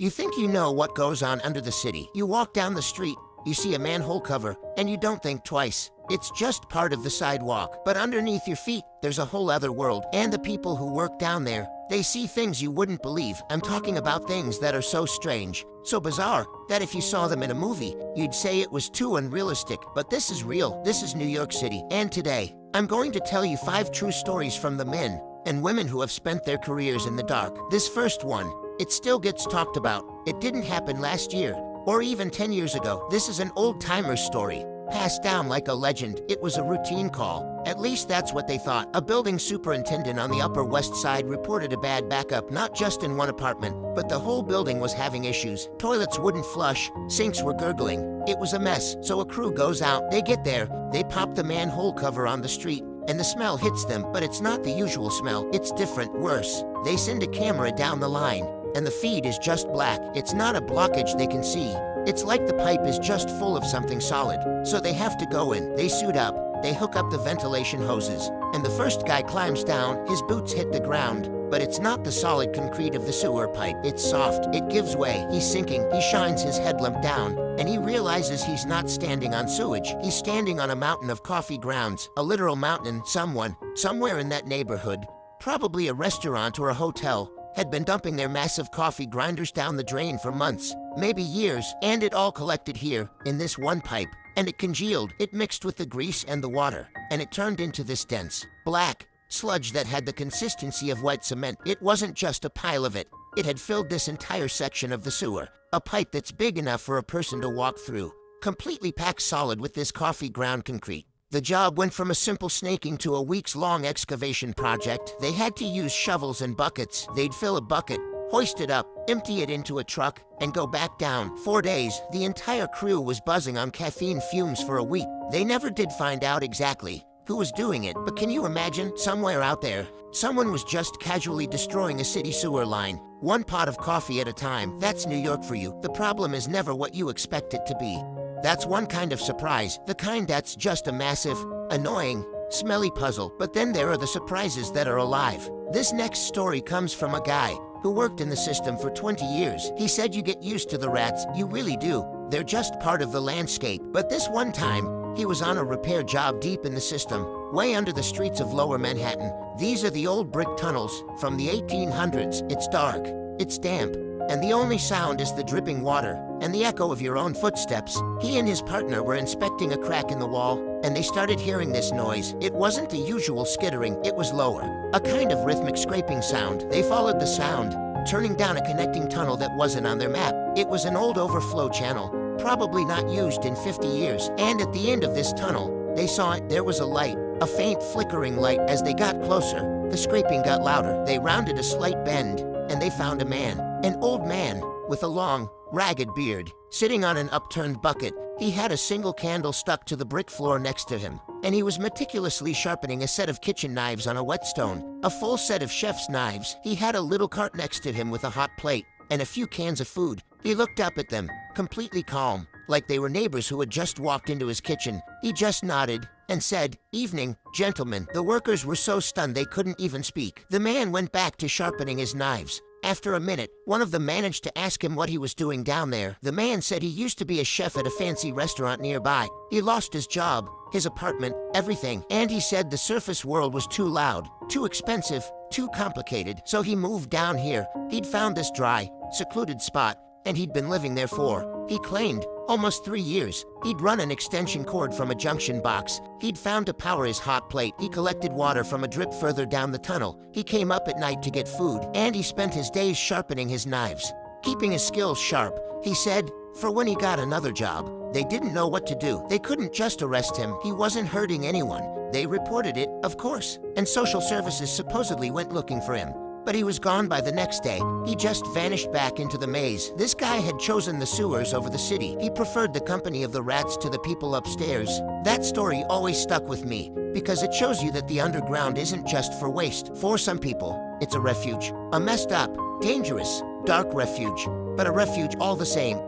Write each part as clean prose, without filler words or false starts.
You think you know what goes on under the city. You walk down the street, you see a manhole cover, and you don't think twice. It's just part of the sidewalk. But underneath your feet, there's a whole other world. And the people who work down there, they see things you wouldn't believe. I'm talking about things that are so strange, so bizarre, that if you saw them in a movie, you'd say it was too unrealistic. But this is real. This is New York City. And today, I'm going to tell you 5 true stories from the men and women who have spent their careers in the dark. This first one, it still gets talked about. It didn't happen last year, or even 10 years ago. This is an old-timer's story, passed down like a legend. It was a routine call. At least that's what they thought. A building superintendent on the Upper West Side reported a bad backup, not just in one apartment, but the whole building was having issues. Toilets wouldn't flush, sinks were gurgling. It was a mess, so a crew goes out. They get there, they pop the manhole cover on the street, and the smell hits them, but it's not the usual smell. It's different, worse. They send a camera down the line, and the feed is just black. It's not a blockage they can see. It's like the pipe is just full of something solid. So they have to go in. They suit up. They hook up the ventilation hoses. And the first guy climbs down. His boots hit the ground. But it's not the solid concrete of the sewer pipe. It's soft. It gives way. He's sinking. He shines his headlamp down. And he realizes he's not standing on sewage. He's standing on a mountain of coffee grounds. A literal mountain. Somewhere in that neighborhood, probably a restaurant or a hotel, had been dumping their massive coffee grinders down the drain for months, maybe years, and it all collected here, in this one pipe. And it congealed. It mixed with the grease and the water, and it turned into this dense, black sludge that had the consistency of wet cement. It wasn't just a pile of it. It had filled this entire section of the sewer, a pipe that's big enough for a person to walk through, completely packed solid with this coffee ground concrete. The job went from a simple snaking to a weeks-long excavation project. They had to use shovels and buckets. They'd fill a bucket, hoist it up, empty it into a truck, and go back down. 4 days, the entire crew was buzzing on caffeine fumes for a week. They never did find out exactly who was doing it, but can you imagine, somewhere out there, someone was just casually destroying a city sewer line, one pot of coffee at a time? That's New York for you. The problem is never what you expect it to be. That's one kind of surprise, the kind that's just a massive, annoying, smelly puzzle. But then there are the surprises that are alive. This next story comes from a guy who worked in the system for 20 years. He said you get used to the rats, you really do. They're just part of the landscape. But this one time, he was on a repair job deep in the system, way under the streets of Lower Manhattan. These are the old brick tunnels from the 1800s. It's dark, it's damp, and the only sound is the dripping water and the echo of your own footsteps. He and his partner were inspecting a crack in the wall, and they started hearing this noise. It wasn't the usual skittering, it was lower, a kind of rhythmic scraping sound. They followed the sound, turning down a connecting tunnel that wasn't on their map. It was an old overflow channel, probably not used in 50 years. And at the end of this tunnel, they saw it. There was a light, a faint flickering light. As they got closer, the scraping got louder. They rounded a slight bend, and they found a man, an old man, with a long, ragged beard, sitting on an upturned bucket. He had a single candle stuck to the brick floor next to him, and he was meticulously sharpening a set of kitchen knives on a whetstone, a full set of chef's knives. He had a little cart next to him with a hot plate and a few cans of food. He looked up at them, completely calm, like they were neighbors who had just walked into his kitchen. He just nodded and said, "Evening, gentlemen." The workers were so stunned they couldn't even speak. The man went back to sharpening his knives. After a minute, one of them managed to ask him what he was doing down there. The man said he used to be a chef at a fancy restaurant nearby. He lost his job, his apartment, everything. And he said the surface world was too loud, too expensive, too complicated. So he moved down here. He'd found this dry, secluded spot, and he'd been living there for, he claimed, almost 3 years. He'd run an extension cord from a junction box. He'd found to power his hot plate. He collected water from a drip further down the tunnel. He came up at night to get food, and he spent his days sharpening his knives, keeping his skills sharp. He said, for when he got another job, they didn't know what to do. They couldn't just arrest him. He wasn't hurting anyone. They reported it, of course, and social services supposedly went looking for him. But he was gone by the next day. He just vanished back into the maze. This guy had chosen the sewers over the city. He preferred the company of the rats to the people upstairs. That story always stuck with me, because it shows you that the underground isn't just for waste. For some people, it's a refuge. A messed up, dangerous, dark refuge, but a refuge all the same.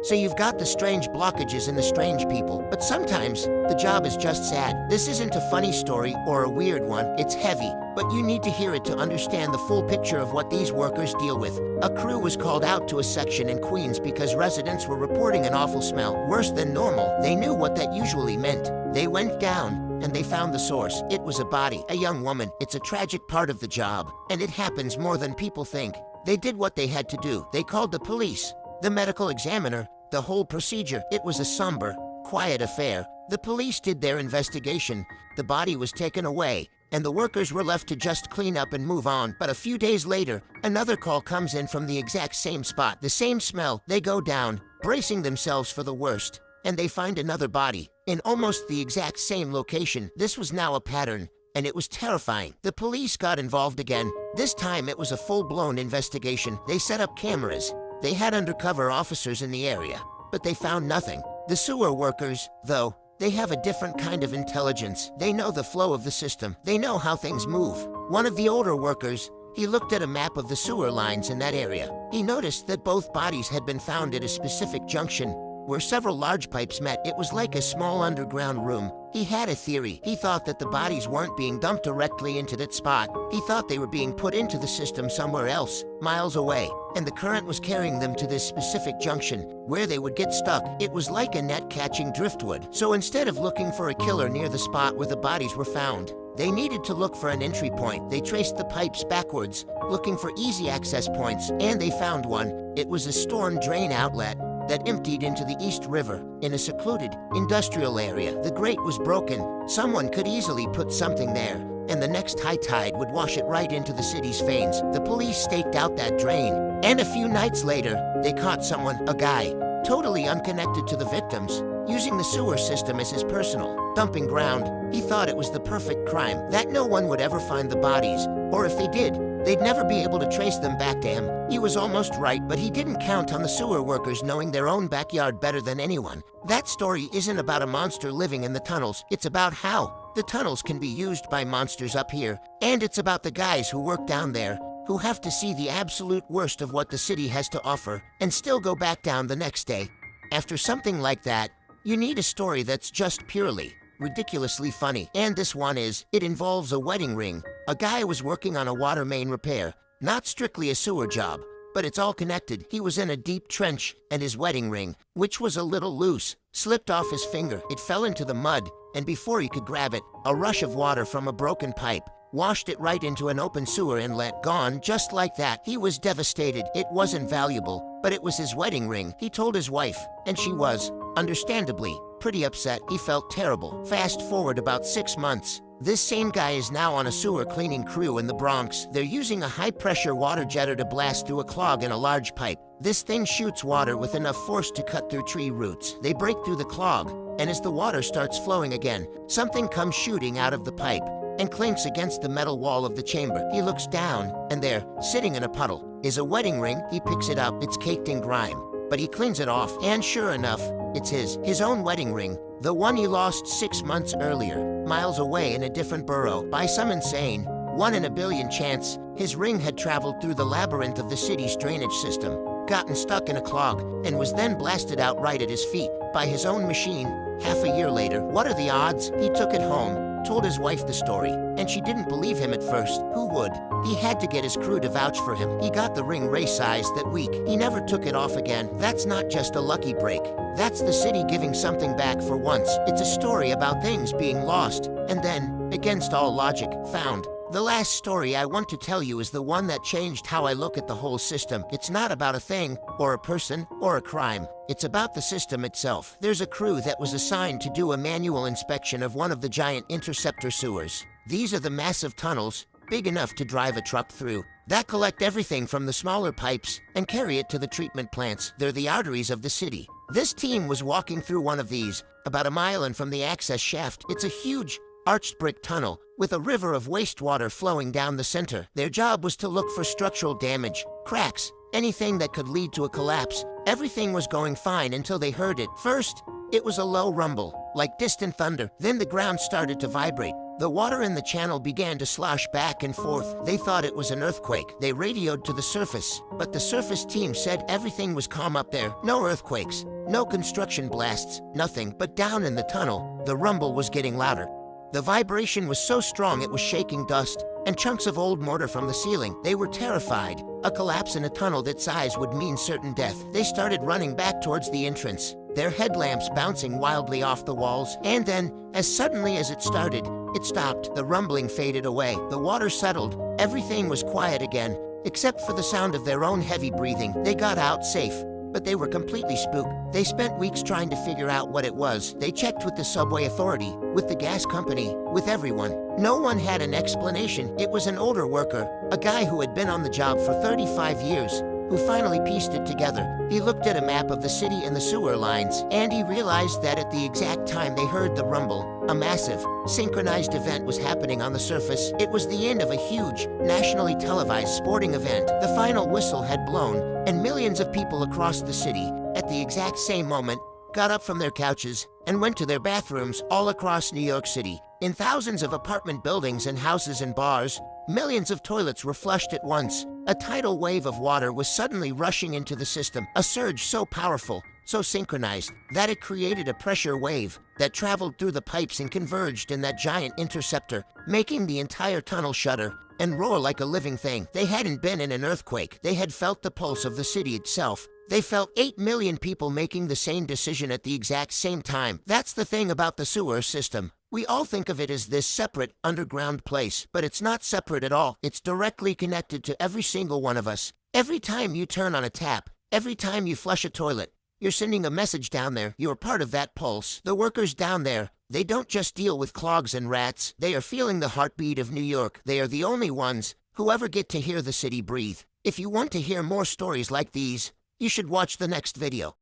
So you've got the strange blockages and the strange people. But sometimes, the job is just sad. This isn't a funny story or a weird one, it's heavy. But you need to hear it to understand the full picture of what these workers deal with. A crew was called out to a section in Queens because residents were reporting an awful smell, worse than normal. They knew what that usually meant. They went down, and they found the source. It was a body, a young woman. It's a tragic part of the job, and it happens more than people think. They did what they had to do. They called the police, the medical examiner, the whole procedure. It was a somber, quiet affair. The police did their investigation. The body was taken away, and the workers were left to just clean up and move on. But a few days later, another call comes in from the exact same spot. The same smell. They go down, bracing themselves for the worst, and they find another body in almost the exact same location. This was now a pattern, and it was terrifying. The police got involved again. This time it was a full-blown investigation. They set up cameras. They had undercover officers in the area, but they found nothing. The sewer workers, though, they have a different kind of intelligence. They know the flow of the system. They know how things move. One of the older workers, he looked at a map of the sewer lines in that area. He noticed that both bodies had been found at a specific junction where several large pipes met. It was like a small underground room. He had a theory. He thought that the bodies weren't being dumped directly into that spot. He thought they were being put into the system somewhere else, miles away, and the current was carrying them to this specific junction where they would get stuck. It was like a net catching driftwood. So instead of looking for a killer near the spot where the bodies were found, they needed to look for an entry point. They traced the pipes backwards, looking for easy access points, and they found one. It was a storm drain outlet that emptied into the East River in a secluded industrial area. The grate was broken. Someone could easily put something there, and the next high tide would wash it right into the city's veins. The police staked out that drain, and a few nights later, they caught someone, a guy, totally unconnected to the victims, using the sewer system as his personal dumping ground. He thought it was the perfect crime, that no one would ever find the bodies, or if they did, they'd never be able to trace them back to him. He was almost right, but he didn't count on the sewer workers knowing their own backyard better than anyone. That story isn't about a monster living in the tunnels. It's about how the tunnels can be used by monsters up here. And it's about the guys who work down there, who have to see the absolute worst of what the city has to offer, and still go back down the next day. After something like that, you need a story that's just purely ridiculously funny. And this one is, it involves a wedding ring. A guy was working on a water main repair, not strictly a sewer job, but it's all connected. He was in a deep trench, and his wedding ring, which was a little loose, slipped off his finger. It fell into the mud, and before he could grab it, a rush of water from a broken pipe washed it right into an open sewer inlet. Gone just like that. He was devastated. It wasn't valuable, but it was his wedding ring. He told his wife, and she was, understandably, pretty upset. He felt terrible. Fast forward about 6 months. This same guy is now on a sewer cleaning crew in the Bronx. They're using a high-pressure water jetter to blast through a clog in a large pipe. This thing shoots water with enough force to cut through tree roots. They break through the clog, and as the water starts flowing again, something comes shooting out of the pipe and clinks against the metal wall of the chamber. He looks down, and there, sitting in a puddle, is a wedding ring. He picks it up. It's caked in grime, but he cleans it off, and sure enough, it's his own wedding ring, the one he lost 6 months earlier, miles away in a different borough. By some insane, 1 in a billion chance, his ring had traveled through the labyrinth of the city's drainage system, gotten stuck in a clog, and was then blasted out right at his feet by his own machine. Half a year later, what are the odds? He took it home, told his wife the story, and she didn't believe him at first. Who would? He had to get his crew to vouch for him. He got the ring race-sized that week. He never took it off again. That's not just a lucky break. That's the city giving something back for once. It's a story about things being lost, and then, against all logic, found. The last story I want to tell you is the one that changed how I look at the whole system. It's not about a thing, or a person, or a crime. It's about the system itself. There's a crew that was assigned to do a manual inspection of one of the giant interceptor sewers. These are the massive tunnels, big enough to drive a truck through, that collect everything from the smaller pipes and carry it to the treatment plants. They're the arteries of the city. This team was walking through one of these, about a mile in from the access shaft. It's a huge, arched brick tunnel with a river of wastewater flowing down the center. Their job was to look for structural damage, cracks, anything that could lead to a collapse. Everything was going fine until they heard it. First, it was a low rumble, like distant thunder. Then the ground started to vibrate, The water in the channel began to slosh back and forth. They thought it was an earthquake. They radioed to the surface, but the surface team said everything was calm up there. No earthquakes, no construction blasts, nothing. But down in the tunnel, the rumble was getting louder. The vibration was so strong it was shaking dust and chunks of old mortar from the ceiling. They were terrified. A collapse in a tunnel that size would mean certain death. They started running back towards the entrance, their headlamps bouncing wildly off the walls. And then, as suddenly as it started, it stopped. The rumbling faded away. The water settled. Everything was quiet again, except for the sound of their own heavy breathing. They got out safe, but they were completely spooked. They spent weeks trying to figure out what it was. They checked with the subway authority, with the gas company, with everyone. No one had an explanation. It was an older worker, a guy who had been on the job for 35 years, who finally pieced it together. He looked at a map of the city and the sewer lines, and he realized that at the exact time they heard the rumble, a massive, synchronized event was happening on the surface. It was the end of a huge, nationally televised sporting event. The final whistle had blown, and millions of people across the city, at the exact same moment, got up from their couches and went to their bathrooms all across New York City. In thousands of apartment buildings and houses and bars, millions of toilets were flushed at once. A tidal wave of water was suddenly rushing into the system, a surge so powerful, so synchronized, that it created a pressure wave that traveled through the pipes and converged in that giant interceptor, making the entire tunnel shudder and roar like a living thing. They hadn't been in an earthquake. They had felt the pulse of the city itself. They felt 8 million people making the same decision at the exact same time. That's the thing about the sewer system. We all think of it as this separate, underground place, but it's not separate at all. It's directly connected to every single one of us. Every time you turn on a tap, every time you flush a toilet, you're sending a message down there. You're part of that pulse. The workers down there, they don't just deal with clogs and rats. They are feeling the heartbeat of New York. They are the only ones who ever get to hear the city breathe. If you want to hear more stories like these, you should watch the next video.